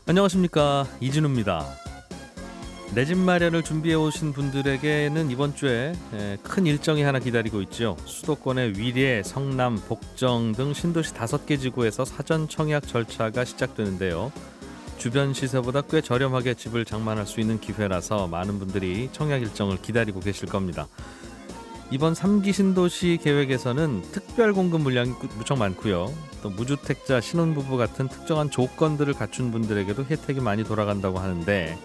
안녕하십니까, 이진우입니다. 내 집 마련을 준비해 오신 분들에게는 이번 주에 큰 일정이 하나 기다리고 있죠. 수도권의 위례, 성남, 복정 등 신도시 5개 지구에서 사전 청약 절차가 시작되는데요. 주변 시세보다 꽤 저렴하게 집을 장만할 수 있는 기회라서 많은 분들이 청약 일정을 기다리고 계실 겁니다. 이번 3기 신도시 계획에서는 특별 공급 물량이 무척 많고요. 또 무주택자, 신혼부부 같은 특정한 조건들을 갖춘 분들에게도 혜택이 많이 돌아간다고 하는데,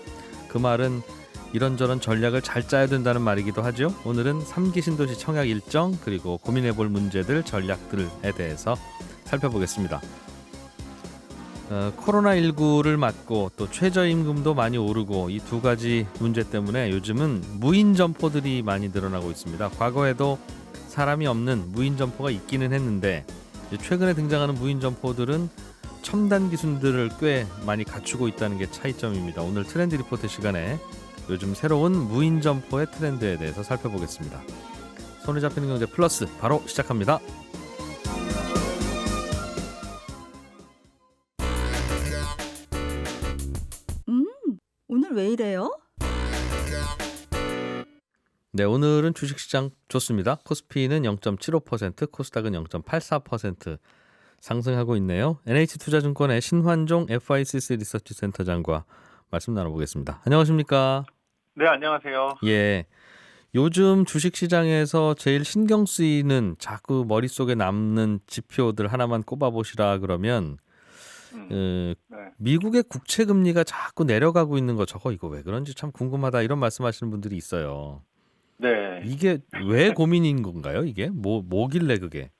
그 말은 이런저런 전략을 잘 짜야 된다는 말이기도 하죠. 오늘은 3기 신도시 청약 일정, 그리고 고민해볼 문제들, 전략들에 대해서 살펴보겠습니다. 코로나19를 맞고 또 최저임금도 많이 오르고 이 두 가지 문제 때문에 요즘은 무인 점포들이 많이 늘어나고 있습니다. 과거에도 사람이 없는 무인 점포가 있기는 했는데 최근에 등장하는 무인 점포들은 첨단 기술들을 꽤 많이 갖추고 있다는 게 차이점입니다. 오늘 트렌드 리포트 시간에 요즘 새로운 무인 점포의 트렌드에 대해서 살펴보겠습니다. 손에 잡히는 경제 플러스 바로 시작합니다. 음, 오늘 왜 이래요? 네, 오늘은 주식시장 좋습니다. 코스피는 0.75%, 코스닥은 0.84% 상승하고 있네요. NH투자증권의 신환종 FICC 리서치 센터장과 말씀 나눠보겠습니다. 안녕하십니까? 네, 안녕하세요. 예, 요즘 주식시장에서 제일 신경 쓰이는 자꾸 머릿속에 남는 지표들 하나만 꼽아보시라 그러면 네. 미국의 국채금리가 자꾸 내려가고 있는 거, 저거 이거 왜 그런지 참 궁금하다, 이런 말씀하시는 분들이 있어요. 네. 이게 왜 고민인 건가요? 이게 뭐길래 그게?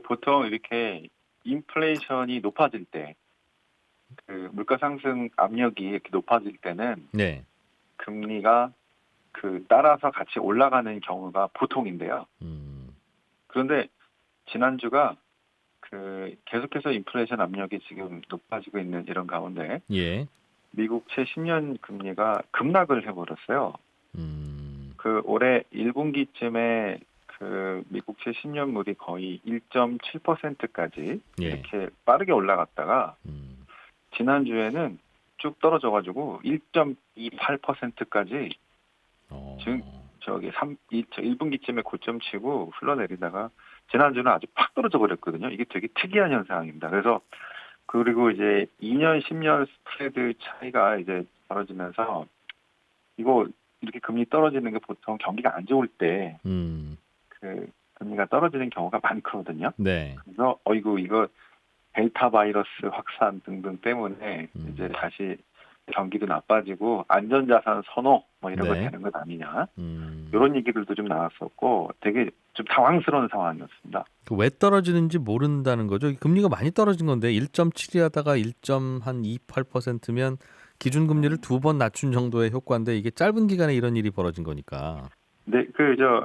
보통 이렇게 인플레이션이 높아질 때, 물가 상승 압력이 이렇게 높아질 때는 네. 금리가 따라서 같이 올라가는 경우가 보통인데요. 음, 그런데 지난주가 계속해서 인플레이션 압력이 지금 높아지고 있는 이런 가운데 예. 미국 채 10년 금리가 급락을 해버렸어요. 음, 올해 1분기쯤에 미국 채 10년물이 거의 1.7%까지 예. 이렇게 빠르게 올라갔다가 지난주에는 쭉 떨어져가지고 1.28%까지 지금 1분기쯤에 고점 치고 흘러내리다가 지난주는 아주 팍 떨어져 버렸거든요. 이게 되게 특이한 현상입니다. 그리고 이제 2년, 10년 스프레드 차이가 이제 벌어지면서 이거 이렇게 금리 떨어지는 게 보통 경기가 안 좋을 때 금리가 떨어지는 경우가 많거든요. 네. 그래서 이거 델타 바이러스 확산 등등 때문에 이제 다시 경기도 나빠지고 안전자산 선호 이런 거 네. 되는 것 아니냐, 음, 이런 얘기들도 좀 나왔었고 되게 좀 당황스러운 상황이었습니다. 왜 떨어지는지 모른다는 거죠. 금리가 많이 떨어진 건데 1.7이 하다가 1.28%면 기준금리를 2번 낮춘 정도의 효과인데, 이게 짧은 기간에 이런 일이 벌어진 거니까. 네,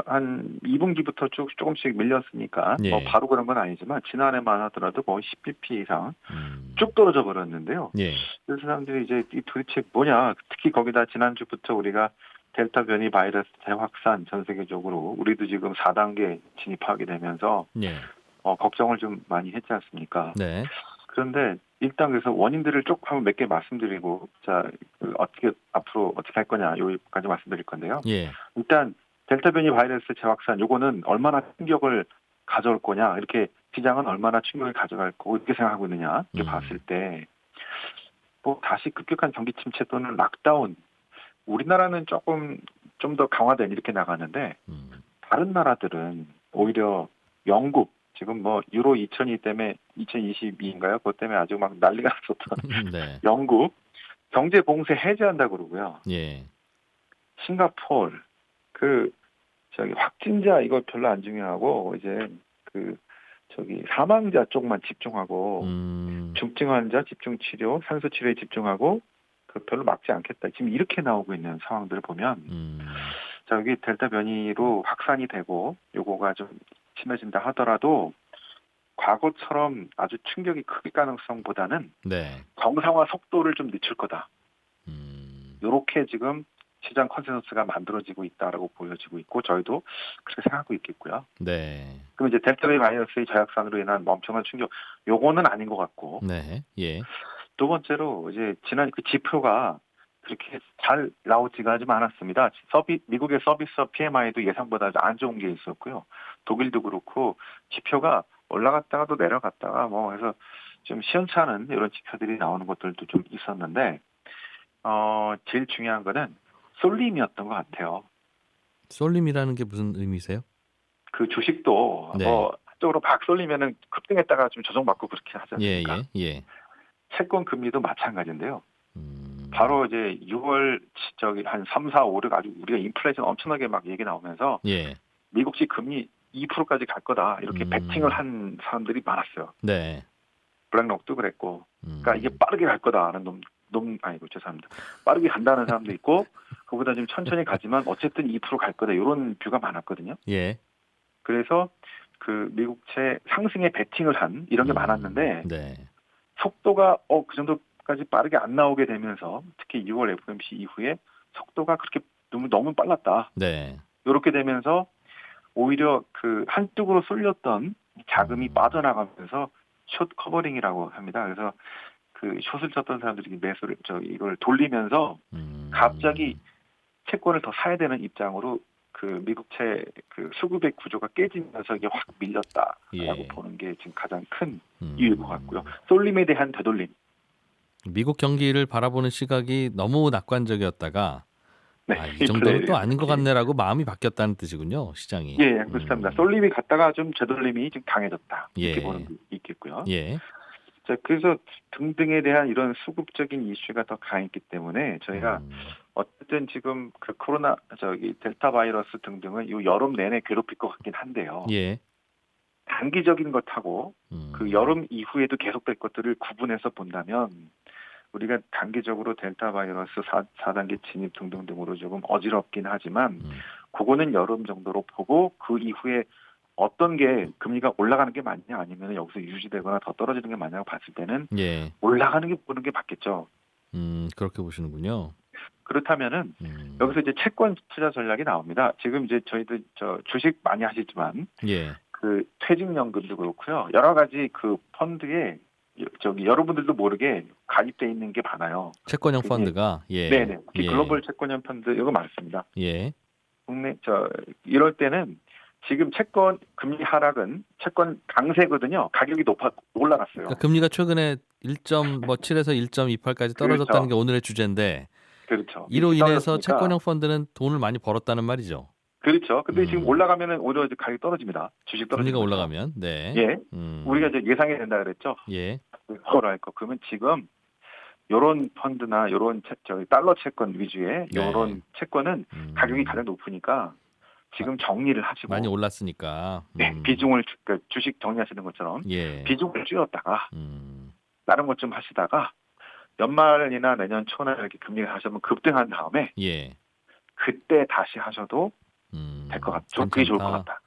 한 2분기부터 조금씩 밀렸으니까, 예. 바로 그런 건 아니지만, 지난해만 하더라도 거의 10bp 이상 음, 쭉 떨어져 버렸는데요. 예. 그래서 사람들이 이제 이 도대체 뭐냐, 특히 거기다 지난주부터 우리가 델타 변이 바이러스 재확산 전 세계적으로 우리도 지금 4단계 진입하게 되면서, 예. 걱정을 좀 많이 했지 않습니까? 네. 그런데 일단 그래서 원인들을 쭉 한번 몇 개 말씀드리고, 자, 앞으로 어떻게 할 거냐, 여기까지 말씀드릴 건데요. 예. 일단 델타 변이 바이러스 재확산, 요거는 얼마나 충격을 가져올 거냐, 이렇게 시장은 얼마나 충격을 가져갈 거고 이렇게 생각하고 있느냐, 이렇게 봤을 때 다시 급격한 경기 침체 또는 락다운, 우리나라는 조금 좀 더 강화된 이렇게 나가는데, 다른 나라들은 오히려 영국 지금 유로 2002 때문에 2022인가요? 그것 때문에 아주 막 난리가 났었던 네. 영국 경제 봉쇄 해제한다고 그러고요. 예. 싱가포르 확진자 이거 별로 안 중요하고 이제 사망자 쪽만 집중하고 중증 환자 집중 치료, 산소 치료에 집중하고 별로 막지 않겠다. 지금 이렇게 나오고 있는 상황들을 보면 여기 델타 변이로 확산이 되고 요거가 좀 심해진다 하더라도 과거처럼 아주 충격이 클 가능성보다는 네. 정상화 속도를 좀 늦출 거다. 음, 이렇게 지금 시장 컨센서스가 만들어지고 있다라고 보여지고 있고, 저희도 그렇게 생각하고 있겠고요. 네. 그럼 이제 델타 변이 바이러스의 재확산으로 인한 엄청난 충격, 요거는 아닌 것 같고, 네. 예. 두 번째로 이제 지난 그 지표가 그렇게 잘 나오지가 않았습니다. 미국의 서비스업 PMI도 예상보다 안 좋은 게 있었고요. 독일도 그렇고 지표가 올라갔다가 또 내려갔다가 뭐 해서 좀 시원찮은 이런 지표들이 나오는 것들도 좀 있었는데 제일 중요한 거는 쏠림이었던 것 같아요. 쏠림이라는 게 무슨 의미세요? 그 주식도 네. 뭐 한쪽으로 막 쏠리면은 급등했다가 좀 조정받고 그렇게 하지 예, 않습니까? 예. 채권 금리도 마찬가지인데요. 음, 바로 이제 6월 저기 한 3, 4, 5를 아주 우리가 인플레이션 엄청나게 막 얘기 나오면서 예. 미국식 금리 2%까지 갈 거다 이렇게 베팅을 한 사람들이 많았어요. 네. 블랙록도 그랬고, 그러니까 이게 빠르게 갈 거다라는 아니고 죄송합니다. 빠르게 간다는 사람도 있고, 그보다 좀 천천히 가지만 어쨌든 2% 갈 거다 이런 뷰가 많았거든요. 예. 그래서 그 미국채 상승에 베팅을 한 이런 게 많았는데 네. 속도가 그 정도까지 빠르게 안 나오게 되면서 특히 6월 FOMC 이후에 속도가 그렇게 너무 빨랐다. 네. 이렇게 되면서 오히려 그 한쪽으로 쏠렸던 자금이 빠져나가면서 숏 커버링이라고 합니다. 그래서 그 숏을 쳤던 사람들이 매수를 이걸 돌리면서 갑자기 채권을 더 사야 되는 입장으로 그 미국채 그 수급의 구조가 깨지면서 이게 확 밀렸다라고 예. 보는 게 지금 가장 큰 이유일 것 같고요. 쏠림에 대한 되돌림. 미국 경기를 바라보는 시각이 너무 낙관적이었다가 네, 이 정도는 또 아닌 것 인플레. 같네라고 마음이 바뀌었다는 뜻이군요, 시장이. 예, 그렇습니다. 쏠림이 갔다가 좀 되돌림이 좀 강해졌다. 이렇게 예. 보는 게 있겠고요. 예. 자, 그래서 등등에 대한 이런 수급적인 이슈가 더 강했기 때문에 저희가 어쨌든 지금 그 델타 바이러스 등등은 이 여름 내내 괴롭힐 것 같긴 한데요. 예. 단기적인 것하고 그 여름 이후에도 계속될 것들을 구분해서 본다면 우리가 단기적으로 델타 바이러스 4단계 진입 등등으로 조금 어지럽긴 하지만 그거는 여름 정도로 보고 그 이후에 어떤 게 금리가 올라가는 게 맞냐 아니면 여기서 유지되거나 더 떨어지는 게 맞냐고 봤을 때는 예. 올라가는 게 보는 게 맞겠죠. 그렇게 보시는군요. 그렇다면은 여기서 이제 채권 투자 전략이 나옵니다. 지금 이제 저희도 주식 많이 하시지만 예. 그 퇴직연금도 그렇고요. 여러 가지 그 펀드에 여러분들도 모르게 가입돼 있는 게 많아요. 채권형 그게, 펀드가 예. 네네. 특히 예. 글로벌 채권형 펀드 이거 많습니다. 예. 국내 이럴 때는 지금 채권 금리 하락은 채권 강세거든요. 가격이 올라갔어요. 그러니까 금리가 최근에 1.7에서 1.28까지 떨어졌다는 그렇죠. 게 오늘의 주제인데 그렇죠. 이로 인해서 떨어졌으니까. 채권형 펀드는 돈을 많이 벌었다는 말이죠. 그렇죠. 근데 지금 올라가면은 오히려 이제 가격이 떨어집니다. 주식 떨어지는 금리가 거죠. 올라가면 네. 예. 우리가 이제 예상해야 된다 그랬죠. 예. 뭐랄 거. 그러면 지금 요런 펀드나 요런 달러 채권 위주의 요런 네. 채권은 가격이 가장 높으니까 지금 정리를 하시고 많이 올랐으니까. 네, 비중을 그러니까 주식 정리하시는 것처럼 예. 비중을 줄였다가 다른 것 좀 하시다가 연말이나 내년 초나 이렇게 금리가 다시 한번 급등한 다음에 예. 그때 다시 하셔도 될 것 같죠. 그게 좋을 것 같다.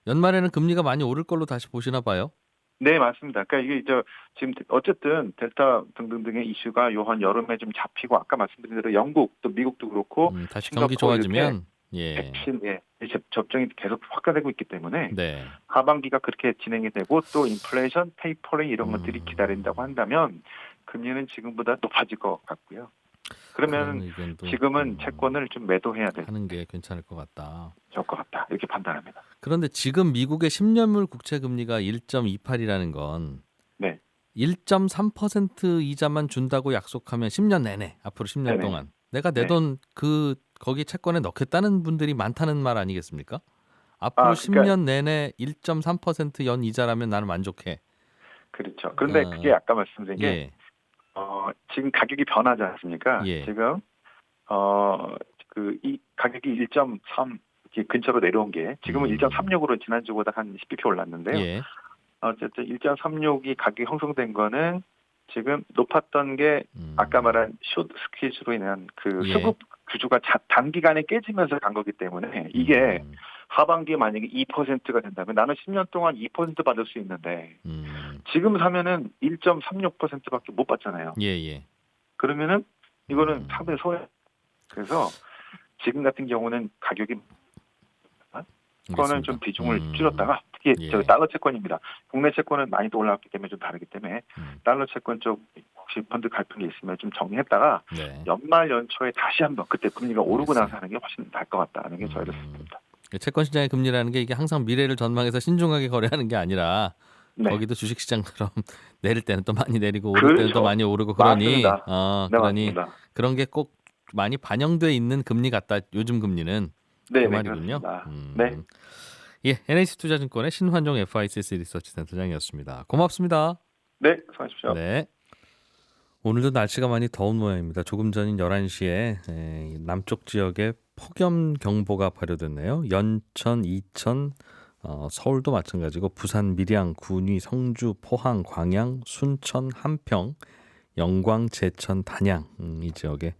연말에는 금리가 많이 오를 걸로 다시 보시나 봐요. 네, 맞습니다. 그러니까 이게 지금 어쨌든 델타 등등등의 이슈가 요한 여름에 좀 잡히고 아까 말씀드린 대로 영국 또 미국도 그렇고 다시 경기 좋아지면 백신 접종이 계속 확대되고 있기 때문에 네. 하반기가 그렇게 진행이 되고 또 인플레이션, 테이퍼링 이런 것들이 기다린다고 한다면 금리는 지금보다 높아질 것 같고요. 그러면 지금은 채권을 좀 매도해야 하는 게 괜찮을 것 같다. 좋을 것 같다. 이렇게 판단합니다. 그런데 지금 미국의 10년물 국채 금리가 1.28이라는 건 네. 1.3% 이자만 준다고 약속하면 10년 내내 앞으로 10년 네네. 동안 내가 내 돈 거기 채권에 넣겠다는 분들이 많다는 말 아니겠습니까? 앞으로 10년 내내 1.3% 연 이자라면 나는 만족해. 그렇죠. 그런데 그게 아까 말씀드린 게 예. 지금 가격이 변하지 않습니까? 예. 지금 이 가격이 1.3 근처로 내려온 게 지금은 1.36으로 지난주보다 한 10bp 올랐는데요. 예. 어쨌든 1.36이 가격이 형성된 거는 지금 높았던 게 아까 말한 숏 스퀴즈로 인한 그 수급 구조가 단기간에 깨지면서 간 거기 때문에 이게 하반기에 만약에 2%가 된다면 나는 10년 동안 2% 받을 수 있는데 지금 사면은 1.36%밖에 못 받잖아요. 예. 그러면은 이거는 상당히 손해. 그래서 지금 같은 경우는 가격이 그거는 좀 비중을 줄였다가 특히 특히 예. 저 달러 채권입니다. 국내 채권은 많이 또 올라왔기 때문에 좀 다르기 때문에 달러 채권 쪽 혹시 펀드 갈등이 있으면 좀 정리했다가 네. 연말 연초에 다시 한번 그때 금리가 오르고 알겠어요. 나서 하는 게 훨씬 나을 것 같다는 게 저희의 생각입니다. 채권 시장의 금리라는 게 이게 항상 미래를 전망해서 신중하게 거래하는 게 아니라 네. 거기도 주식 시장처럼 내릴 때는 또 많이 내리고 오를 때는 또 그렇죠. 많이 오르고 그러니 맞습니다. 네, 그러니 맞습니다. 그런 게 꼭 많이 반영돼 있는 금리 같다. 요즘 금리는 그 네, 말이군요. 그렇습니다. 네. 예, NH투자증권의 신환종 FICC 리서치 센터장이었습니다. 고맙습니다. 네, 수고하십시오. 네. 오늘도 날씨가 많이 더운 모양입니다. 조금 전인 11시에 남쪽 지역에 폭염 경보가 발효됐네요. 연천, 이천, 서울도 마찬가지고 부산, 밀양, 군위, 성주, 포항, 광양, 순천, 한평, 영광, 제천, 단양 이 지역에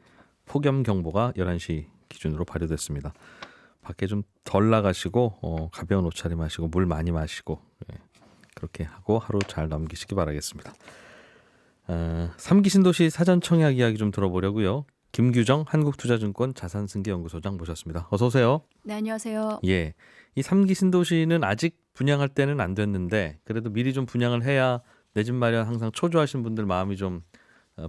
폭염 경보가 11시 기준으로 발효됐습니다. 밖에 좀 덜 나가시고 가벼운 옷차림 하시고 물 많이 마시고 그렇게 하고 하루 잘 넘기시기 바라겠습니다. 3기 신도시 사전 청약 이야기 좀 들어보려고요. 김규정 한국투자증권 자산승계연구소장 모셨습니다. 어서 오세요. 네, 안녕하세요. 예, 이 3기 신도시는 아직 분양할 때는 안 됐는데 그래도 미리 좀 분양을 해야 내 집 마련 항상 초조하신 분들 마음이 좀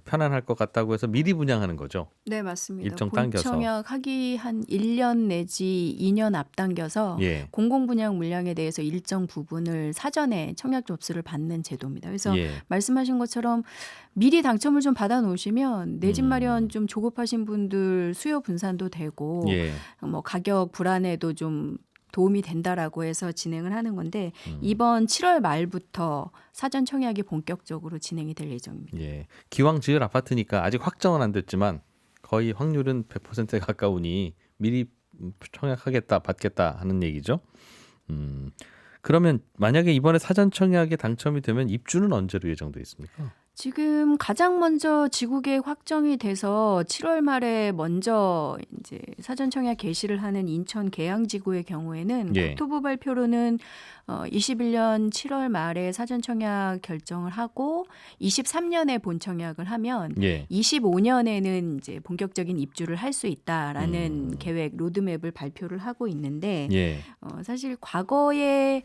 편안할 것 같다고 해서 미리 분양하는 거죠. 네, 맞습니다. 일정 당겨서. 본청약 하기 한 1년 내지 2년 앞당겨서 예, 공공분양 물량에 대해서 일정 부분을 사전에 청약 접수를 받는 제도입니다. 그래서 예, 말씀하신 것처럼 미리 당첨을 좀 받아 놓으시면 내 집 마련 좀 조급하신 분들 수요 분산도 되고 예. 뭐 가격 불안에도 좀 도움이 된다라고 해서 진행을 하는 건데 이번 7월 말부터 사전 청약이 본격적으로 진행이 될 예정입니다. 예. 기왕 지을 아파트니까 아직 확정은 안 됐지만 거의 확률은 100%에 가까우니 미리 청약하겠다, 받겠다 하는 얘기죠. 그러면 만약에 이번에 사전 청약에 당첨이 되면 입주는 언제로 예정돼 있습니까? 지금 가장 먼저 지구계획 확정이 돼서 7월 말에 먼저 이제 사전 청약 개시를 하는 인천 계양지구의 경우에는 예. 국토부 발표로는 21년 7월 말에 사전 청약 결정을 하고 23년에 본 청약을 하면 예. 25년에는 이제 본격적인 입주를 할 수 있다라는 계획 로드맵을 발표를 하고 있는데 예. 사실 과거에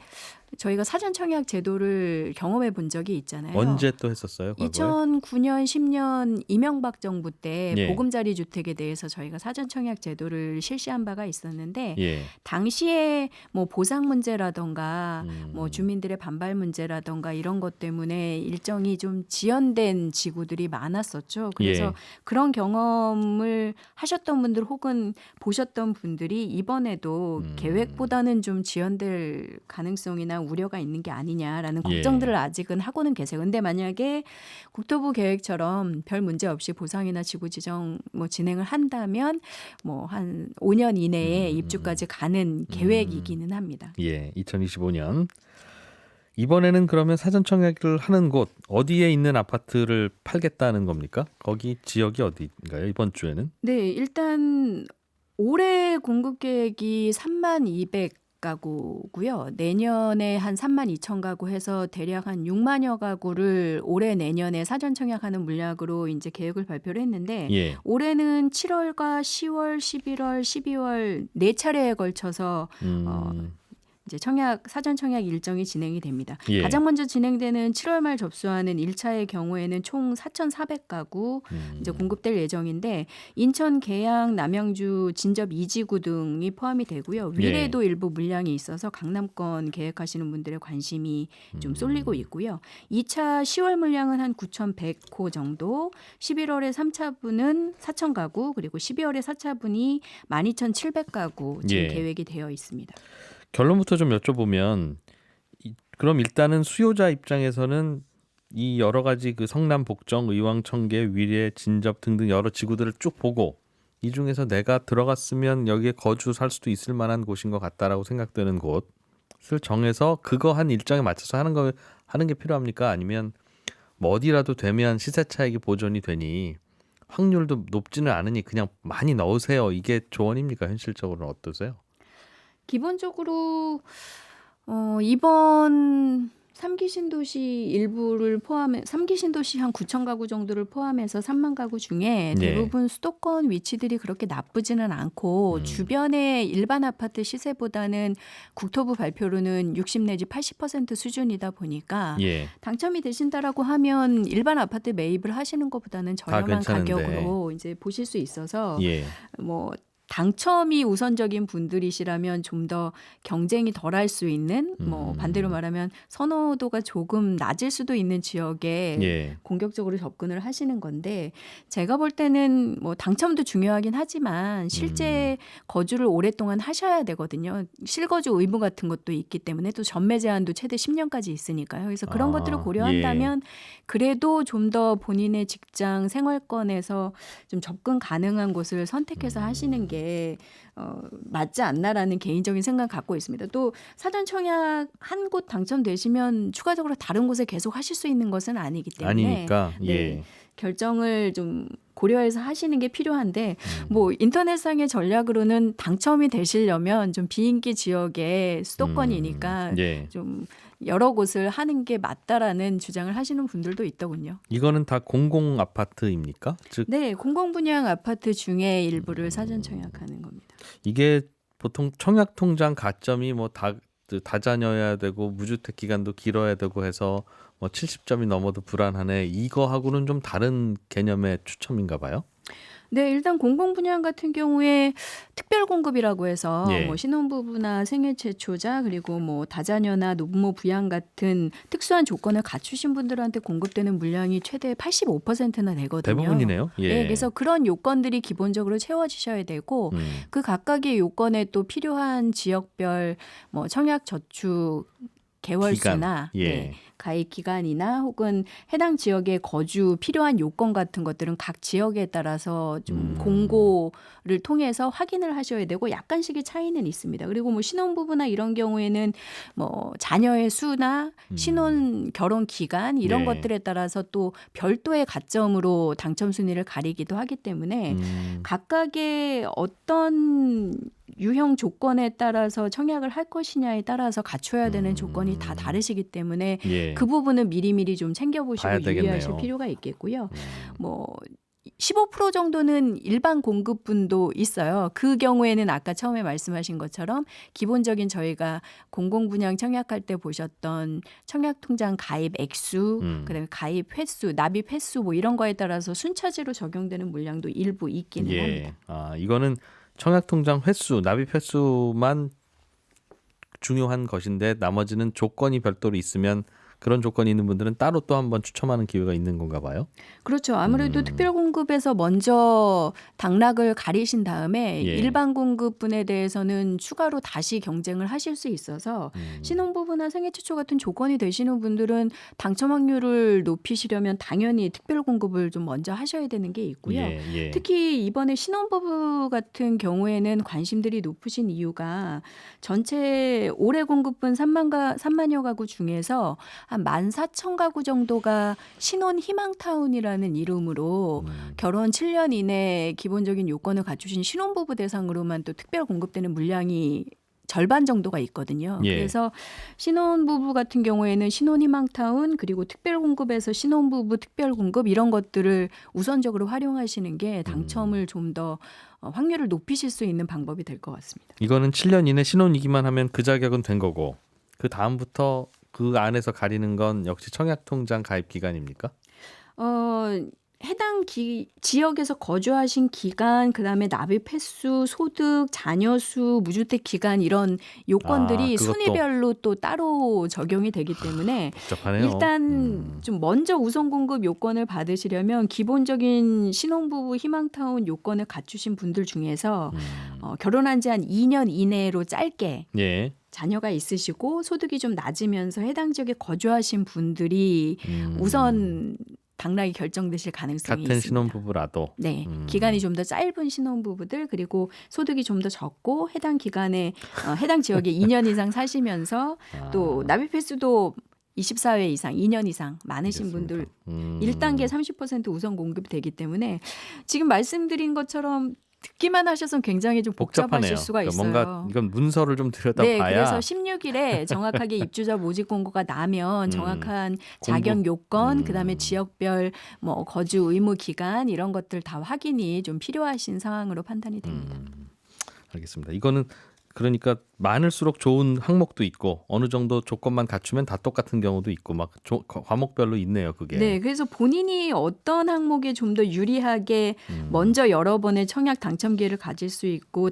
저희가 사전 청약 제도를 경험해 본 적이 있잖아요. 언제 또 했었어요? 과거에? 2009년, 10년 이명박 정부 때 예. 보금자리 주택에 대해서 저희가 사전 청약 제도를 실시한 바가 있었는데 예. 당시에 뭐 보상 문제라던가 음. 뭐 주민들의 반발 문제라던가 이런 것 때문에 일정이 좀 지연된 지구들이 많았었죠. 그래서 예. 그런 경험을 하셨던 분들 혹은 보셨던 분들이 이번에도 계획보다는 좀 지연될 가능성이나 우려가 있는 게 아니냐라는 예. 걱정들을 아직은 하고는 계세요. 근데 만약에 국토부 계획처럼 별 문제 없이 보상이나 지구 지정 뭐 진행을 한다면 뭐 한 5년 이내에 입주까지 가는 계획이기는 합니다. 예. 2025년. 이번에는 그러면 사전 청약을 하는 곳 어디에 있는 아파트를 팔겠다는 겁니까? 거기 지역이 어디인가요? 이번 주에는? 네, 일단 올해 공급 계획이 32,000가구고요. 내년에 한 32,000가구 해서 대략 한 6만여 가구를 올해 내년에 사전 청약하는 물량으로 이제 계획을 발표를 했는데 예. 올해는 7월과 10월, 11월, 12월 네 차례에 걸쳐서 이제 사전 청약 일정이 진행이 됩니다. 예. 가장 먼저 진행되는 7월 말 접수하는 1차의 경우에는 총 4,400가구 이제 공급될 예정인데 인천, 계양, 남양주, 진접 2지구 등이 포함이 되고요. 위례도 일부 물량이 있어서 강남권 계획하시는 분들의 관심이 좀 쏠리고 있고요. 2차 10월 물량은 한 9,100호 정도, 11월에 3차분은 4,000가구, 그리고 12월에 4차분이 12,700가구 지금 예. 계획이 되어 있습니다. 결론부터 좀 여쭤보면 그럼 일단은 수요자 입장에서는 이 여러 가지 그 성남, 복정, 의왕, 청계, 위례, 진접 등등 여러 지구들을 쭉 보고 이 중에서 내가 들어갔으면 여기에 거주 살 수도 있을 만한 곳인 것 같다라고 생각되는 곳을 정해서 그거 한 일정에 맞춰서 하는 게 필요합니까? 아니면 뭐 어디라도 되면 시세 차익이 보존이 되니 확률도 높지는 않으니 그냥 많이 넣으세요. 이게 조언입니까? 현실적으로는 어떠세요? 기본적으로 이번 3기 신도시 일부를 포함해 3기 신도시 한 9천 가구 정도를 포함해서 3만 가구 중에 대부분 수도권 위치들이 그렇게 나쁘지는 않고 주변의 일반 아파트 시세보다는 국토부 발표로는 60 내지 80% 수준이다 보니까 예. 당첨이 되신다라고 하면 일반 아파트 매입을 하시는 것보다는 저렴한 괜찮은데. 가격으로 이제 보실 수 있어서 예. 뭐 당첨이 우선적인 분들이시라면 좀 더 경쟁이 덜할 수 있는 뭐 반대로 말하면 선호도가 조금 낮을 수도 있는 지역에 예. 공격적으로 접근을 하시는 건데 제가 볼 때는 뭐 당첨도 중요하긴 하지만 실제 거주를 오랫동안 하셔야 되거든요. 실거주 의무 같은 것도 있기 때문에 또 전매 제한도 최대 10년까지 있으니까요. 그래서 그런 것들을 고려한다면 그래도 좀 더 본인의 직장 생활권에서 좀 접근 가능한 곳을 선택해서 하시는 게 맞지 않나라는 개인적인 생각 갖고 있습니다. 또 사전 청약 한 곳 당첨되시면 추가적으로 다른 곳에 계속 하실 수 있는 것은 아니기 때문에 아니니까. 네, 예. 결정을 좀 고려해서 하시는 게 필요한데 뭐 인터넷상의 전략으로는 당첨이 되시려면 좀 비인기 지역의 수도권이니까 예. 좀 여러 곳을 하는 게 맞다라는 주장을 하시는 분들도 있더군요. 이거는 다 공공 아파트입니까? 즉 네, 공공분양 아파트 중에 일부를 사전 청약하는 겁니다. 이게 보통 청약 통장 가점이 뭐 다자녀야 되고 무주택 기간도 길어야 되고 해서 뭐 70점이 넘어도 불안하네. 이거하고는 좀 다른 개념의 추첨인가 봐요. 네, 일단 공공분양 같은 경우에 특별공급이라고 해서 예. 뭐 신혼부부나 생애 최초자 그리고 뭐 다자녀나 노부모 부양 같은 특수한 조건을 갖추신 분들한테 공급되는 물량이 최대 85%나 되거든요. 대부분이네요. 예. 네, 그래서 그런 요건들이 기본적으로 채워지셔야 되고 그 각각의 요건에 또 필요한 지역별 뭐 청약 저축 개월수나 기간. 예. 네, 가입 기간이나 혹은 해당 지역에 거주 필요한 요건 같은 것들은 각 지역에 따라서 좀 공고를 통해서 확인을 하셔야 되고 약간씩의 차이는 있습니다. 그리고 뭐 신혼부부나 이런 경우에는 뭐 자녀의 수나 신혼 결혼 기간 이런 네. 것들에 따라서 또 별도의 가점으로 당첨 순위를 가리기도 하기 때문에 각각의 어떤 유형 조건에 따라서 청약을 할 것이냐에 따라서 갖춰야 되는 조건이 다 다르시기 때문에 예. 그 부분은 미리미리 좀 봐야 챙겨보시고 되겠네요. 유의하실 필요가 있겠고요. 뭐 15% 정도는 일반 공급분도 있어요. 그 경우에는 아까 처음에 말씀하신 것처럼 기본적인 저희가 공공분양 청약할 때 보셨던 청약통장 가입 액수, 그다음에 가입 횟수, 납입 횟수 뭐 이런 거에 따라서 순차제로 적용되는 물량도 일부 있기는 예. 합니다. 아, 이거는 청약통장 횟수, 납입 횟수만 중요한 것인데 나머지는 조건이 별도로 있으면 그런 조건이 있는 분들은 따로 또 한번 추첨하는 기회가 있는 건가 봐요. 그렇죠. 아무래도 특별공급에서 먼저 당락을 가리신 다음에 예. 일반 공급분에 대해서는 추가로 다시 경쟁을 하실 수 있어서 신혼부부나 생애 최초 같은 조건이 되시는 분들은 당첨 확률을 높이시려면 당연히 특별공급을 좀 먼저 하셔야 되는 게 있고요. 예. 특히 이번에 신혼부부 같은 경우에는 관심들이 높으신 이유가 전체 올해 공급분 3만여 가구 중에서 한 14,000가구 정도가 신혼 희망타운이라는 이름으로 결혼 7년 이내 기본적인 요건을 갖추신 신혼부부 대상으로만 또 특별 공급되는 물량이 절반 정도가 있거든요. 예. 그래서 신혼부부 같은 경우에는 신혼희망타운 그리고 특별공급에서 신혼부부 특별공급 이런 것들을 우선적으로 활용하시는 게 당첨을 좀 더 확률을 높이실 수 있는 방법이 될 것 같습니다. 이거는 7년 이내 신혼이기만 하면 그 자격은 된 거고 그 다음부터 그 안에서 가리는 건 역시 청약통장 가입 기간입니까? 해당 지역에서 거주하신 기간, 그다음에 납입 횟수, 소득, 자녀 수, 무주택 기간 이런 요건들이 그것도. 순위별로 또 따로 적용이 되기 때문에 복잡하네요. 일단 좀 먼저 우선 공급 요건을 받으시려면 기본적인 신혼부부 희망타운 요건을 갖추신 분들 중에서 결혼한 지 한 2년 이내로 짧게 예. 자녀가 있으시고 소득이 좀 낮으면서 해당 지역에 거주하신 분들이 우선 당락이 결정되실 가능성이 같은 있습니다. 신혼부부라도. 네, 기간이 좀 더 짧은 신혼부부들 그리고 소득이 좀 더 적고 해당 기간에 해당 지역에 2년 이상 사시면서 또 납입 횟수도 24회 이상, 2년 이상 많으신 분들 1단계 30% 우선 공급이 되기 때문에 지금 말씀드린 것처럼 듣기만 하셔서는 굉장히 좀 복잡하네요. 복잡하실 수가 그러니까 있어요. 뭔가 이건 문서를 좀 들여다봐야. 네, 그래서 16일에 정확하게 입주자 모집 공고가 나면 정확한 자격 공부. 요건, 그다음에 지역별 뭐 거주 의무 기간 이런 것들 다 확인이 좀 필요하신 상황으로 판단이 됩니다. 알겠습니다. 이거는 그러니까 많을수록 좋은 항목도 있고 어느 정도 조건만 갖추면 다 똑같은 경우도 있고 막 과목별로 있네요. 그게. 네, 그래서 본인이 어떤 항목에 좀 더 유리하게 먼저 여러 번의 청약 당첨 기회를 가질 수 있고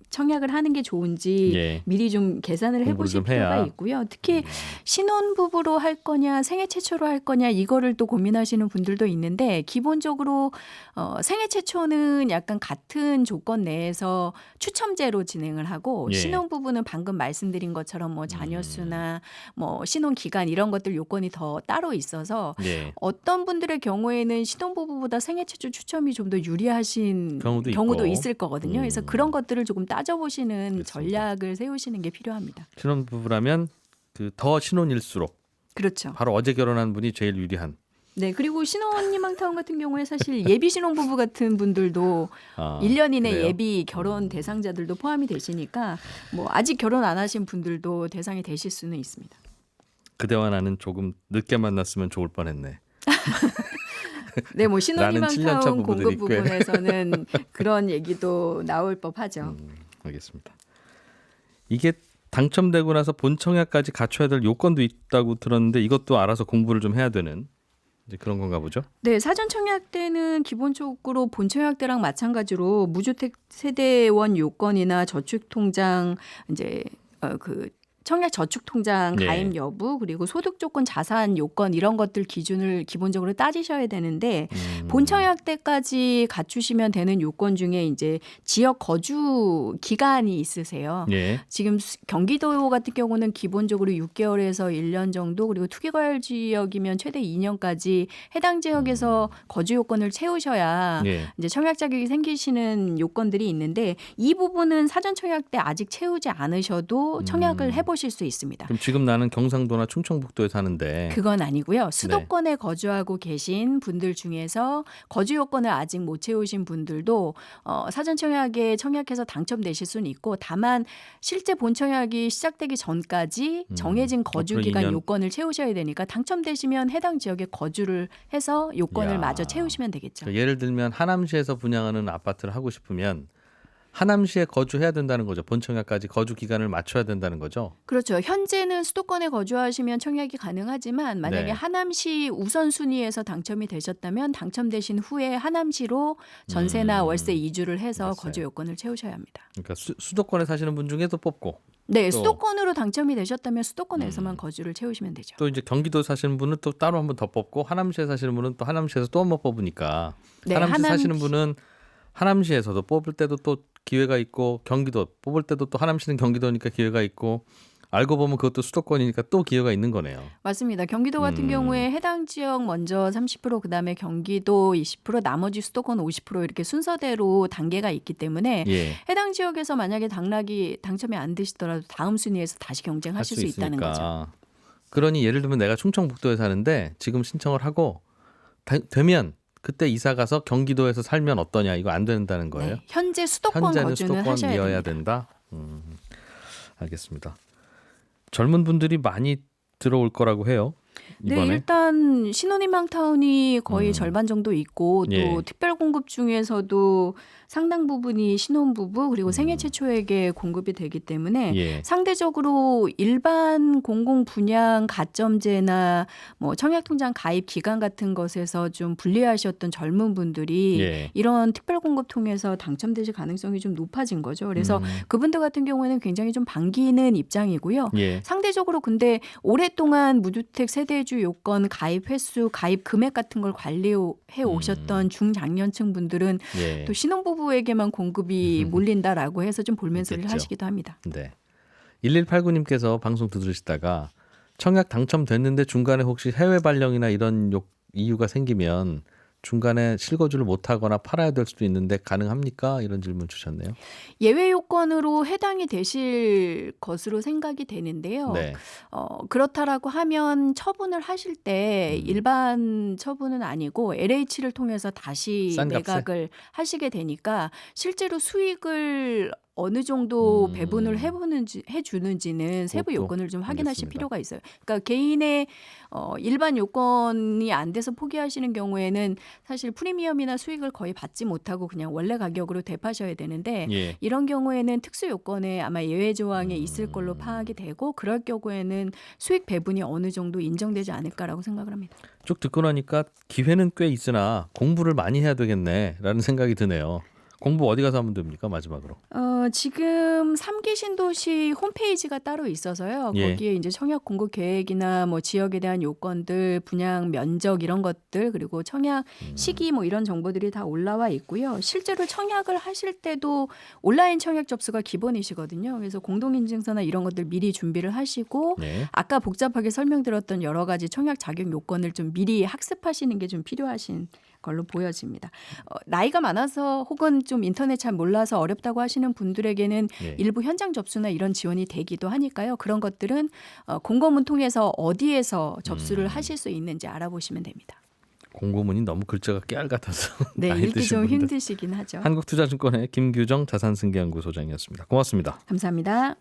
청약을 하는 게 좋은지 예. 미리 좀 계산을 공부를 해보실 좀 필요가 해야. 있고요. 특히 신혼부부로 할 거냐 생애 최초로 할 거냐 이거를 또 고민하시는 분들도 있는데 기본적으로 생애 최초는 약간 같은 조건 내에서 추첨제로 진행을 하고 예. 신혼부부는 방금 말씀드린 것처럼 뭐 자녀 수나 뭐 신혼 기간 이런 것들 요건이 더 따로 있어서 예. 어떤 분들의 경우에는 신혼부부보다 생애 최초 추첨이 좀 더 유리하신 경우도 있고. 있을 거거든요. 그래서 그런 것들을 조금 따져보시는 알겠습니다. 전략을 세우시는 게 필요합니다. 신혼부부라면 그 더 신혼일수록 그렇죠. 바로 어제 결혼한 분이 제일 유리한. 네, 그리고 신혼희망타운 같은 경우에 사실 예비 신혼부부 같은 분들도 1년 이내 그래요? 예비 결혼 대상자들도 포함이 되시니까 뭐 아직 결혼 안 하신 분들도 대상이 되실 수는 있습니다. 그대와 나는 조금 늦게 만났으면 좋을 뻔했네. 네, 뭐 나는 7년 차 신혼희망타운 부부들이 공급 꽤. 부분에서는 그런 얘기도 나올 법하죠. 알겠습니다. 이게 당첨되고 나서 본청약까지 갖춰야 될 요건도 있다고 들었는데 이것도 알아서 공부를 좀 해야 되는 이제 그런 건가 보죠? 네, 사전 청약 때는 기본적으로 본 청약 때랑 마찬가지로 무주택 세대원 요건이나 저축 통장 이제 그 청약 저축 통장 네. 가입 여부 그리고 소득 조건 자산 요건 이런 것들 기준을 기본적으로 따지셔야 되는데 본 청약 때까지 갖추시면 되는 요건 중에 이제 지역 거주 기간이 있으세요. 예. 지금 경기도 같은 경우는 기본적으로 6개월에서 1년 정도 그리고 투기과열 지역이면 최대 2년까지 해당 지역에서 거주 요건을 채우셔야 예. 이제 청약 자격이 생기시는 요건들이 있는데 이 부분은 사전 청약 때 아직 채우지 않으셔도 청약을 해보실 수 있습니다. 그럼 지금 나는 경상도나 충청북도에 사는데 그건 아니고요. 수도권에 거주하고 계신 분들 중에서 거주 요건을 아직 못 채우신 분들도 사전 청약에 청약해서 당첨되실 수는 있고 다만 실제 본 청약이 시작되기 전까지 정해진 거주 앞으로 기간 2년. 요건을 채우셔야 되니까 당첨되시면 해당 지역에 거주를 해서 요건을 야. 마저 채우시면 되겠죠. 그러니까 예를 들면 하남시에서 분양하는 아파트를 하고 싶으면 하남시에 거주해야 된다는 거죠. 본청약까지 거주 기간을 맞춰야 된다는 거죠. 그렇죠. 현재는 수도권에 거주하시면 청약이 가능하지만 만약에 네. 하남시 우선순위에서 당첨이 되셨다면 당첨되신 후에 하남시로 전세나 월세 이주를 해서 월세. 거주 요건을 채우셔야 합니다. 그러니까 수도권에 사시는 분 중에도 뽑고 네, 또- 수도권으로 당첨이 되셨다면 수도권에서만 거주를 채우시면 되죠. 또 이제 경기도 사시는 분은 또 따로 한 번 더 뽑고 하남시에 사시는 분은 또 하남시에서 또 한 번 뽑으니까 네, 하남시 사시는 분은 하남시에서도 뽑을 때도 또 기회가 있고 경기도 뽑을 때도 또 하남시는 경기도니까 기회가 있고 알고 보면 그것도 수도권이니까 또 기회가 있는 거네요. 맞습니다. 경기도 같은 경우에 해당 지역 먼저 30% 그다음에 경기도 20% 나머지 수도권 50% 이렇게 순서대로 단계가 있기 때문에 예. 해당 지역에서 만약에 당첨이 안 되시더라도 다음 순위에서 다시 할 경쟁하실 수 수 있다는 거죠. 있으니까. 그러니 예를 들면 내가 충청북도에 사는데 지금 신청을 하고 되면 그때 이사 가서 경기도에서 살면 어떠냐 이거 안 된다는 거예요. 네, 현재 수도권 현재는 거주는 하셔야 수도권이어야 됩니다. 된다. 알겠습니다. 젊은 분들이 많이 들어올 거라고 해요. 이번에. 네, 일단 신혼희망타운이 거의 절반 정도 있고 또 예. 특별공급 중에서도 상당 부분이 신혼부부 그리고 생애 최초에게 공급이 되기 때문에 예. 상대적으로 일반 공공 분양 가점제나 뭐 청약통장 가입 기간 같은 것에서 좀 불리하셨던 젊은 분들이 예. 이런 특별공급 통해서 당첨되실 가능성이 좀 높아진 거죠. 그래서 그분들 같은 경우에는 굉장히 좀 반기는 입장이고요. 예. 상대적으로 근데 오랫동안 무주택 세대주 요건 가입 횟수, 가입 금액 같은 걸 관리해 오셨던 중장년층 분들은 예. 또 신혼부부에게만 공급이 몰린다라고 해서 좀 볼멘소리를 있겠죠. 하시기도 합니다. 네. 1189님께서 방송 들으시다가 청약 당첨됐는데 중간에 혹시 해외 발령이나 이런 이유가 생기면 중간에 실거주를 못하거나 팔아야 될 수도 있는데 가능합니까? 이런 질문 주셨네요. 예외 요건으로 해당이 되실 것으로 생각이 되는데요. 네. 그렇다라고 하면 처분을 하실 때 음. 일반 처분은 아니고 LH를 통해서 다시 싼 값에? 매각을 하시게 되니까 실제로 수익을 어느 정도 배분을 해주는지는 세부 그것도 요건을 좀 확인하실 알겠습니다. 필요가 있어요. 그러니까 개인의 일반 요건이 안 돼서 포기하시는 경우에는 사실 프리미엄이나 수익을 거의 받지 못하고 그냥 원래 가격으로 되파셔야 되는데 예. 이런 경우에는 특수 요건에 아마 예외 조항에 있을 걸로 파악이 되고 그럴 경우에는 수익 배분이 어느 정도 인정되지 않을까라고 생각을 합니다. 쭉 듣고 나니까 기회는 꽤 있으나 공부를 많이 해야 되겠네라는 생각이 드네요. 공부 어디 가서 하면 됩니까? 마지막으로. 지금 3기 신도시 홈페이지가 따로 있어서요. 예. 거기에 이제 청약 공급 계획이나 뭐 지역에 대한 요건들, 분양 면적 이런 것들 그리고 청약 시기 뭐 이런 정보들이 다 올라와 있고요. 실제로 청약을 하실 때도 온라인 청약 접수가 기본이시거든요. 그래서 공동인증서나 이런 것들 미리 준비를 하시고 네. 아까 복잡하게 설명드렸던 여러 가지 청약 자격 요건을 좀 미리 학습하시는 게 좀 필요하신 걸로 보여집니다. 나이가 많아서 혹은 좀 인터넷 잘 몰라서 어렵다고 하시는 분들에게는 예. 일부 현장 접수나 이런 지원이 되기도 하니까요. 그런 것들은 공고문 통해서 어디에서 접수를 하실 수 있는지 알아보시면 됩니다. 공고문이 너무 글자가 깨알 같아서 네, 나이 읽기 드신 좀 분들. 힘드시긴 하죠. 한국투자증권의 김규정 자산승계연구소장이었습니다. 고맙습니다. 감사합니다.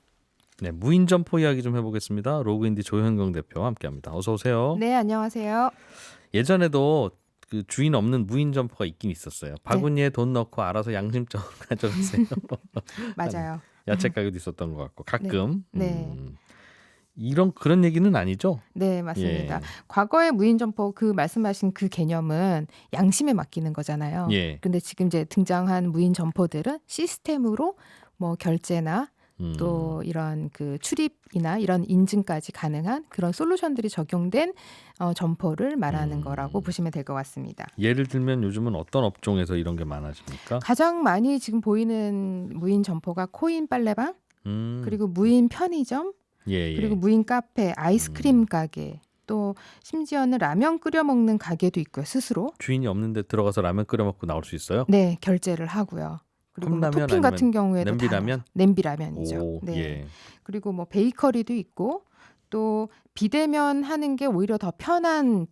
네, 무인 점포 이야기 좀 해보겠습니다. 로그인디 조현경 대표와 함께합니다. 어서 오세요. 네, 안녕하세요. 예전에도 그 주인 없는 무인 점포가 있긴 있었어요. 바구니에 돈 넣고 알아서 양심적으로 가져가세요. 맞아요. 야채 가게도 있었던 것 같고 가끔. 네. 이런 그런 얘기는 아니죠? 네, 맞습니다. 예. 과거의 무인 점포 그 말씀하신 그 개념은 양심에 맡기는 거잖아요. 예. 근데 지금 이제 등장한 무인 점포들은 시스템으로 뭐 결제나 또 이런 그 출입이나 이런 인증까지 가능한 그런 솔루션들이 적용된 점포를 말하는 거라고 보시면 될 것 같습니다. 예를 들면 요즘은 어떤 업종에서 이런 게 많아집니까? 가장 많이 지금 보이는 무인 점포가 코인 빨래방, 그리고 무인 편의점, 예, 예. 그리고 무인 카페, 아이스크림 가게, 또 심지어는 라면 끓여 먹는 가게도 있고요. 스스로. 주인이 없는데 들어가서 라면 끓여 먹고 나올 수 있어요? 네, 결제를 하고요. 그리고 뭐 컵라면 토핑 같은 경우에도 냄비라면? 냄비라면이죠. 오, 네. 예. 그리고 뭐 베이커리도 있고 또 비대면 하는 게 오히려 더 편한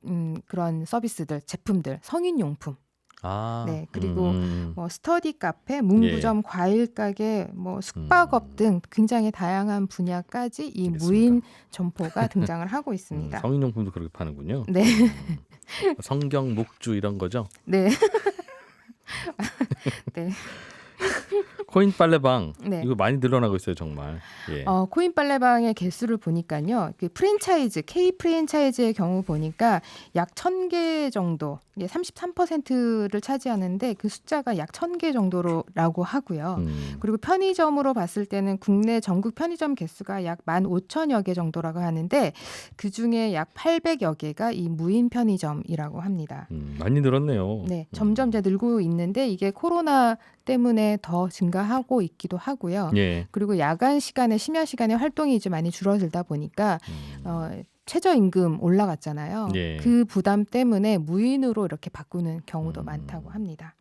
그런 서비스들, 제품들, 성인용품. 아, 네, 그리고 뭐 스터디 카페, 문구점, 과일 가게, 뭐 숙박업 등 굉장히 다양한 분야까지 이 알겠습니다. 무인 점포가 등장을 하고 있습니다. 성인용품도 그렇게 파는군요. 네. 성경, 묵주 이런 거죠? 네. 네. 코인 빨래방 네. 이거 많이 늘어나고 있어요, 정말. 예. 코인 빨래방의 개수를 보니까요. 그 프랜차이즈, K 프랜차이즈의 경우 보니까 약 1,000개 정도, 33%를 차지하는데 그 숫자가 약 1,000개 정도라고 하고요. 그리고 편의점으로 봤을 때는 국내 전국 편의점 개수가 약 15,000여 개 정도라고 하는데 그중에 약 800여 개가 이 무인 편의점이라고 합니다. 많이 늘었네요. 네, 점점 이제 늘고 있는데 이게 코로나 때문에 더 증가하고 있기도 하고요. 예. 그리고 야간 시간에 심야 시간에 활동이 이제 많이 줄어들다 보니까 최저임금 올라갔잖아요. 예. 그 부담 때문에 무인으로 이렇게 바꾸는 경우도 많다고 합니다.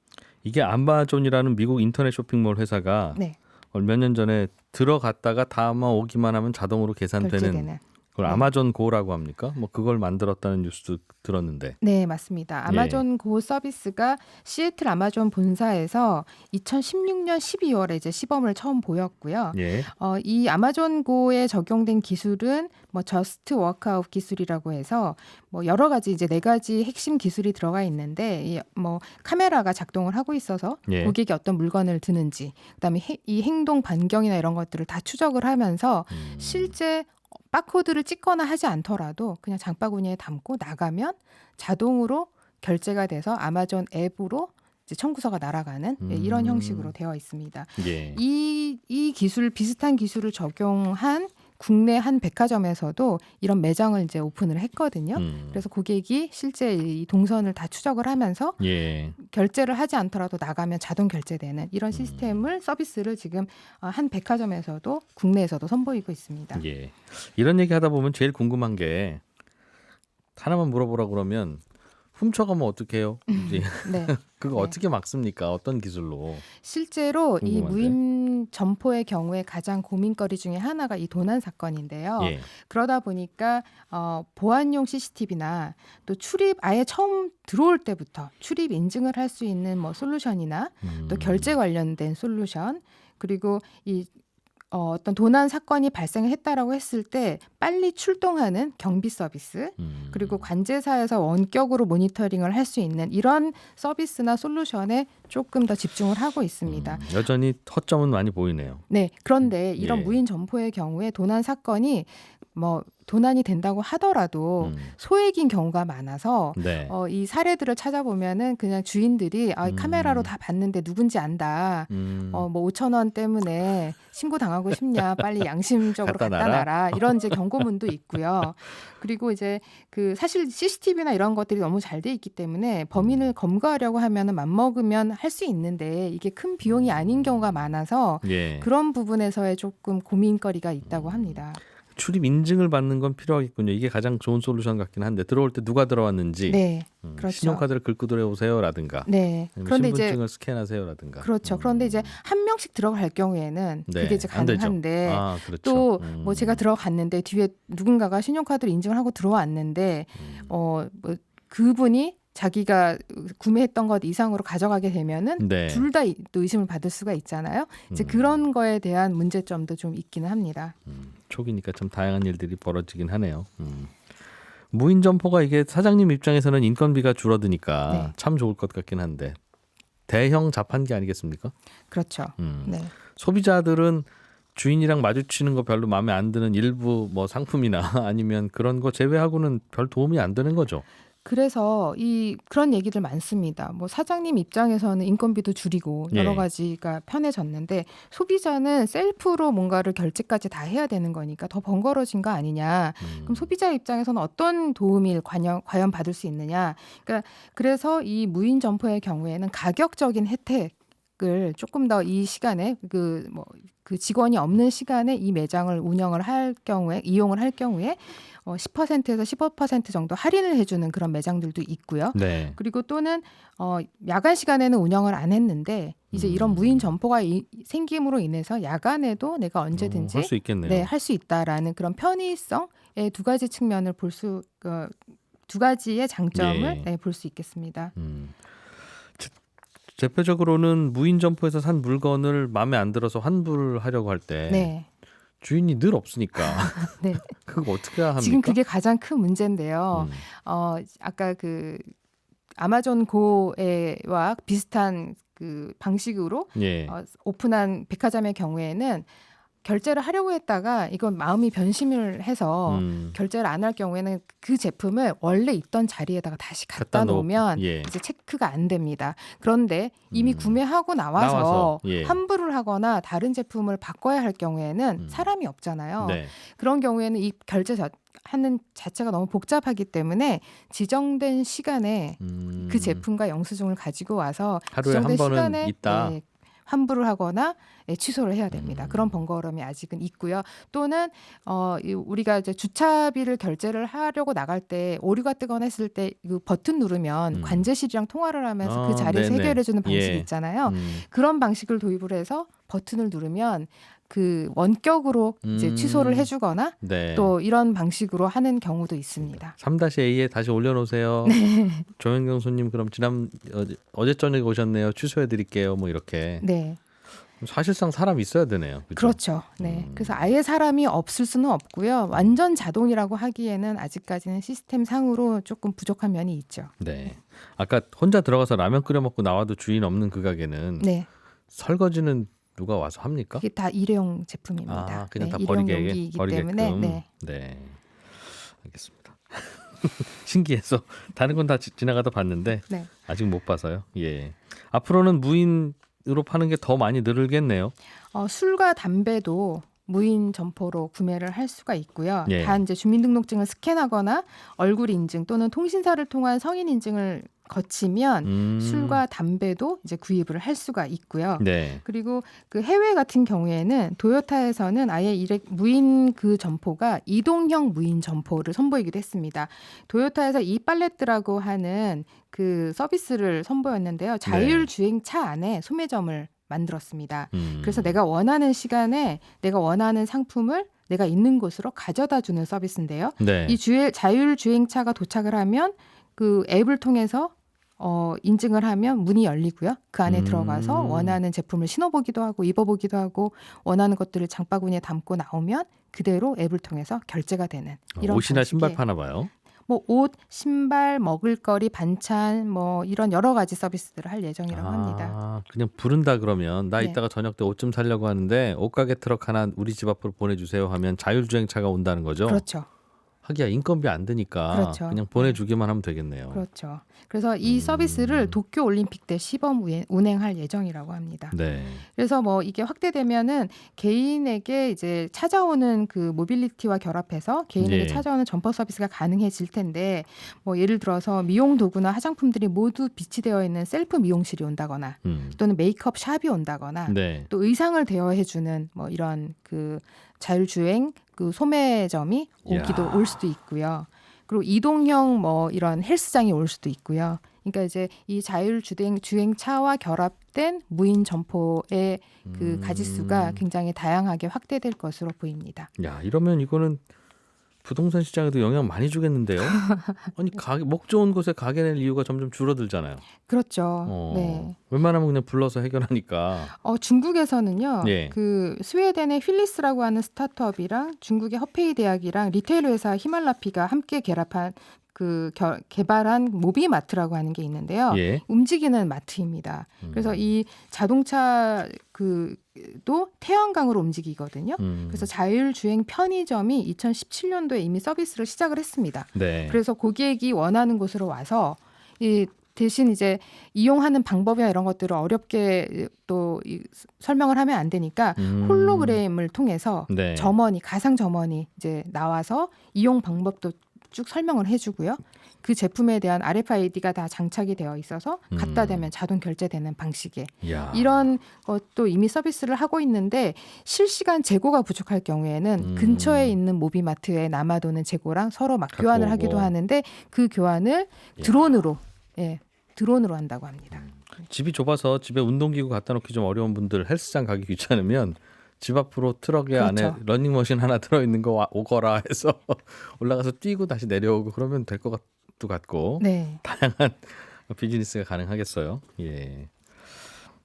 이게 아마존이라는 미국 인터넷 쇼핑몰 회사가 네, 몇 년 전에 들어갔다가 다만 오기만 하면 자동으로 계산되는 결제되는. 그걸 네. 아마존 고라고 합니까? 뭐 그걸 만들었다는 뉴스도 들었는데. 네, 맞습니다. 아마존 고 서비스가 시애틀 아마존 본사에서 2016년 12월에 이제 시범을 처음 보였고요. 예. 이 아마존 고에 적용된 기술은 뭐 저스트 워크아웃 기술이라고 해서 뭐 여러 가지 이제 4가지 핵심 기술이 들어가 있는데 이 뭐 카메라가 작동을 하고 있어서 예. 고객이 어떤 물건을 드는지 그다음에 이 행동 반경이나 이런 것들을 다 추적을 하면서 실제 바코드를 찍거나 하지 않더라도 그냥 장바구니에 담고 나가면 자동으로 결제가 돼서 아마존 앱으로 이제 청구서가 날아가는 이런 형식으로 되어 있습니다. 예. 이 기술 비슷한 기술을 적용한 국내 한 백화점에서도 이런 매장을 이제 오픈을 했거든요. 그래서 고객이 실제 이 동선을 다 추적을 하면서 예. 결제를 하지 않더라도 나가면 자동 결제되는 이런 시스템을 서비스를 지금 한 백화점에서도 국내에서도 선보이고 있습니다. 예. 이런 얘기 하다 보면 제일 궁금한 게 하나만 물어보라 그러면 훔쳐가면 어떡해요? 이제 네. 그거 네. 어떻게 막습니까? 어떤 기술로? 실제로 이 궁금한데. 무인 점포의 경우에 가장 고민거리 중에 하나가 이 도난 사건인데요. 예. 그러다 보니까 보안용 CCTV나 또 출입 아예 처음 들어올 때부터 출입 인증을 할 수 있는 뭐 솔루션이나 또 결제 관련된 솔루션 그리고 이 어떤 도난 사건이 발생했다라고 했을 때 빨리 출동하는 경비 서비스 그리고 관제사에서 원격으로 모니터링을 할 수 있는 이런 서비스나 솔루션에 조금 더 집중을 하고 있습니다. 여전히 허점은 많이 보이네요. 네, 그런데 이런 예. 무인 점포의 경우에 도난 사건이 뭐 도난이 된다고 하더라도 소액인 경우가 많아서 네. 이 사례들을 찾아보면은 그냥 주인들이 카메라로 음. 다 봤는데 누군지 안다. 뭐 5천 원 때문에 신고 당하고 싶냐? 빨리 양심적으로 갖다 갖다 놔라. 놔라. 이런 이제 경고문도 있고요. 그리고 이제 그 사실 CCTV나 이런 것들이 너무 잘 돼 있기 때문에 범인을 검거하려고 하면은 맘먹으면 할 수 있는데 이게 큰 비용이 아닌 경우가 많아서 예. 그런 부분에서의 조금 고민거리가 있다고 합니다. 출입 인증을 받는 건 필요하겠군요. 이게 가장 좋은 솔루션 같긴 한데 들어올 때 누가 들어왔는지 네, 그렇죠. 신용카드를 긁고 들어오세요라든가 네. 아니면 그런데 이제 신분증을 스캔하세요라든가 그렇죠. 그런데 이제 한 명씩 들어갈 경우에는 네, 그게 이제 안 되죠. 가능한데 아, 그렇죠. 또 뭐 제가 들어갔는데 뒤에 누군가가 신용카드를 인증을 하고 들어왔는데 뭐 그분이 자기가 구매했던 것 이상으로 가져가게 되면은 네. 둘 다 또 의심을 받을 수가 있잖아요. 이제 그런 거에 대한 문제점도 좀 있기는 합니다. 초기니까 참 다양한 일들이 벌어지긴 하네요. 무인 점포가 이게 사장님 입장에서는 인건비가 줄어드니까 네. 참 좋을 것 같긴 한데 대형 자판기 아니겠습니까? 그렇죠. 네. 소비자들은 주인이랑 마주치는 거 별로 마음에 안 드는 일부 뭐 상품이나 아니면 그런 거 제외하고는 별 도움이 안 되는 거죠. 그래서 그런 얘기들 많습니다. 뭐 사장님 입장에서는 인건비도 줄이고 여러 예. 가지가 편해졌는데 소비자는 셀프로 뭔가를 결제까지 다 해야 되는 거니까 더 번거로워진 거 아니냐. 그럼 소비자 입장에서는 어떤 도움을 과연 받을 수 있느냐. 그러니까 그래서 이 무인 점포의 경우에는 가격적인 혜택을 조금 더 이 시간에 그 직원이 없는 시간에 이 매장을 운영을 할 경우에 이용을 할 경우에 10%에서 15% 정도 할인을 해주는 그런 매장들도 있고요. 네. 그리고 또는 야간 시간에는 운영을 안 했는데 이제 이런 무인 점포가 생김으로 인해서 야간에도 내가 언제든지 할 수 있겠네요. 네, 할 수 있다라는 그런 편의성의 두 가지 측면을 두 가지의 장점을 예. 네, 볼 수 있겠습니다. 대표적으로는 무인 점포에서 산 물건을 마음에 안 들어서 환불을 하려고 할 때 네. 주인이 늘 없으니까 네. 그거 어떻게 합니까? 지금 그게 가장 큰 문제인데요. 아까 그 아마존 고에와 비슷한 그 방식으로 예. 오픈한 백화점의 경우에는 결제를 하려고 했다가 이건 마음이 변심을 해서 결제를 안 할 경우에는 그 제품을 원래 있던 자리에다가 다시 갖다 놓으면 예. 이제 체크가 안 됩니다. 그런데 이미 구매하고 나와서 예. 환불을 하거나 다른 제품을 바꿔야 할 경우에는 사람이 없잖아요. 네. 그런 경우에는 이 하는 자체가 너무 복잡하기 때문에 지정된 시간에 그 제품과 영수증을 가지고 와서 하루에 지정된 한 번은 시간에 있다. 네, 환불을 하거나 취소를 해야 됩니다. 그런 번거로움이 아직은 있고요. 또는 우리가 이제 주차비를 결제를 하려고 나갈 때 오류가 뜨거나 했을 때 그 버튼 누르면 관제실이랑 통화를 하면서 그 자리에서 네네. 해결해주는 방식이 예. 있잖아요. 그런 방식을 도입을 해서 버튼을 누르면 그 원격으로 이제 취소를 해주거나 네. 또 이런 방식으로 하는 경우도 있습니다. 3-A에 다시 올려놓으세요. 조현경 손님 그럼 어제 저녁에 오셨네요. 취소해드릴게요. 뭐 이렇게. 네. 사실상 사람 있어야 되네요. 그렇죠? 그렇죠. 네. 그래서 아예 사람이 없을 수는 없고요. 완전 자동이라고 하기에는 아직까지는 시스템 상으로 조금 부족한 면이 있죠. 네. 아까 혼자 들어가서 라면 끓여 먹고 나와도 주인 없는 그 가게는 네. 설거지는 누가 와서 합니까? 이게 다 일회용 제품입니다. 아, 그냥 다 일회용 용기이기 버리게끔. 때문에 네. 네. 알겠습니다. 신기해서 다른 건 다 지나가다 봤는데 네. 아직 못 봐서요. 예. 앞으로는 무인으로 파는 게 더 많이 늘겠네요. 술과 담배도 무인 점포로 구매를 할 수가 있고요. 예. 단 이제 주민등록증을 스캔하거나 얼굴 인증 또는 통신사를 통한 성인 인증을 거치면 술과 담배도 이제 구입을 할 수가 있고요. 네. 그리고 그 해외 같은 경우에는 도요타에서는 아예 무인 그 점포가 이동형 무인 점포를 선보이기도 했습니다. 도요타에서 이 팔레트라고 하는 그 서비스를 선보였는데요. 자율주행차 안에 소매점을 만들었습니다. 그래서 내가 원하는 시간에 내가 원하는 상품을 내가 있는 곳으로 가져다 주는 서비스인데요. 네. 이 자율주행차가 도착을 하면 그 앱을 통해서 인증을 하면 문이 열리고요. 그 안에 들어가서 원하는 제품을 신어보기도 하고 입어보기도 하고 원하는 것들을 장바구니에 담고 나오면 그대로 앱을 통해서 결제가 되는 이런 옷이나 신발 방식의 파나 봐요. 뭐 옷, 신발, 먹을거리, 반찬 뭐 이런 여러 가지 서비스들을 할 예정이라고 합니다. 그냥 부른다 그러면 나 네. 이따가 저녁 때 옷 좀 사려고 하는데 옷가게 트럭 하나 우리 집 앞으로 보내주세요 하면 자율주행차가 온다는 거죠. 그렇죠. 하기야 인건비 안 드니까 그렇죠. 그냥 보내주기만 하면 되겠네요. 그렇죠. 그래서 이 서비스를 도쿄 올림픽 때 시범 운행할 예정이라고 합니다. 네. 그래서 뭐 이게 확대되면은 개인에게 이제 찾아오는 그 모빌리티와 결합해서 개인에게 예. 찾아오는 점퍼 서비스가 가능해질 텐데 뭐 예를 들어서 미용 도구나 화장품들이 모두 비치되어 있는 셀프 미용실이 온다거나 또는 메이크업 샵이 온다거나 네. 또 의상을 대여해주는 뭐 이런 그 자율주행 그 소매점이 이야. 올 수도 있고요. 그리고 이동형 뭐 이런 헬스장이 올 수도 있고요. 그러니까 이제 이 자율주행차와 결합된 무인 점포의 그 가짓수가 굉장히 다양하게 확대될 것으로 보입니다. 야, 이러면 이거는 부동산 시장에도 영향 많이 주겠는데요. 아니 목 좋은 곳에 가게 낼 이유가 점점 줄어들잖아요. 그렇죠. 네. 웬만하면 그냥 불러서 해결하니까. 중국에서는요. 예. 그 스웨덴의 휠리스라고 하는 스타트업이랑 중국의 허페이 대학이랑 리테일 회사 히말라피가 함께 개발한 모비마트라고 하는 게 있는데요. 예. 움직이는 마트입니다. 그래서 이 자동차 도 태양광으로 움직이거든요. 그래서 자율주행 편의점이 2017년도에 이미 서비스를 시작을 했습니다. 네. 그래서 고객이 원하는 곳으로 와서 대신 이제 이용하는 방법이나 이런 것들을 어렵게 또 설명을 하면 안 되니까 홀로그램을 통해서 네. 가상 점원이 이제 나와서 이용 방법도 쭉 설명을 해주고요. 그 제품에 대한 RFID가 다 장착이 되어 있어서 갖다 대면 자동 결제되는 방식의 이야. 이런 것도 이미 서비스를 하고 있는데 실시간 재고가 부족할 경우에는 근처에 있는 모비마트에 남아도는 재고랑 서로 막 교환을 오고. 하기도 하는데 그 교환을 이야. 드론으로 한다고 합니다. 집이 좁아서 집에 운동기구 갖다 놓기 좀 어려운 분들 헬스장 가기 귀찮으면 집 앞으로 트럭에 그렇죠. 안에 러닝머신 하나 들어있는 거 오거라 해서 올라가서 뛰고 다시 내려오고 그러면 될 것도 같고 네. 다양한 비즈니스가 가능하겠어요. 예.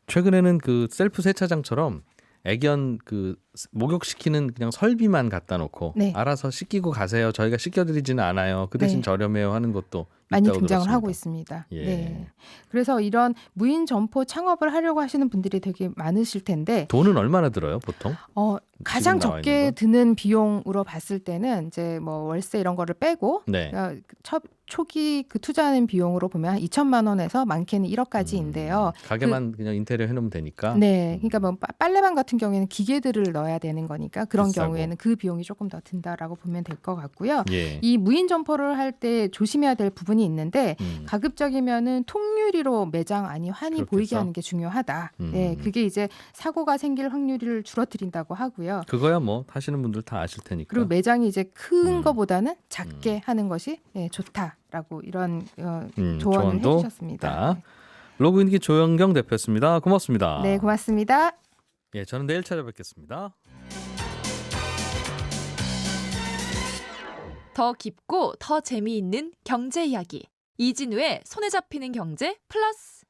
최근에는 그 셀프 세차장처럼 애견 그 목욕시키는 그냥 설비만 갖다 놓고 네. 알아서 씻기고 가세요. 저희가 씻겨드리지는 않아요. 그 대신 네. 저렴해요 하는 것도 많이 있다고 등장을 들었습니다. 하고 있습니다. 예. 네. 그래서 이런 무인 점포 창업을 하려고 하시는 분들이 되게 많으실 텐데 돈은 얼마나 들어요, 보통? 가장 나와 적게 있는 건? 드는 비용으로 봤을 때는 이제 뭐 월세 이런 거를 빼고 네. 초기 그 투자하는 비용으로 보면 한 2천만 원에서 많게는 1억까지인데요. 가게만 그냥 인테리어 해놓으면 되니까. 네, 그러니까 뭐 빨래방 같은 경우에는 기계들을 넣어야 되는 거니까 그런 비싸고. 경우에는 그 비용이 조금 더 든다라고 보면 될 것 같고요. 예. 이 무인 점포를 할 때 조심해야 될 부분이 있는데 음. 가급적이면은 통유리로 매장 안이 환히 그렇겠죠. 보이게 하는 게 중요하다. 네, 그게 이제 사고가 생길 확률을 줄어드린다고 하고요. 그거야 뭐 하시는 분들 다 아실 테니까. 그리고 매장이 이제 큰 음. 거보다는 작게 하는 것이 좋다라고 이런 조언을 조언도 해주셨습니다. 있다. 로그인기 조영경 대표였습니다. 고맙습니다. 네, 고맙습니다. 예, 저는 내일 찾아뵙겠습니다. 더 깊고 더 재미있는 경제 이야기. 이진우의 손에 잡히는 경제 플러스.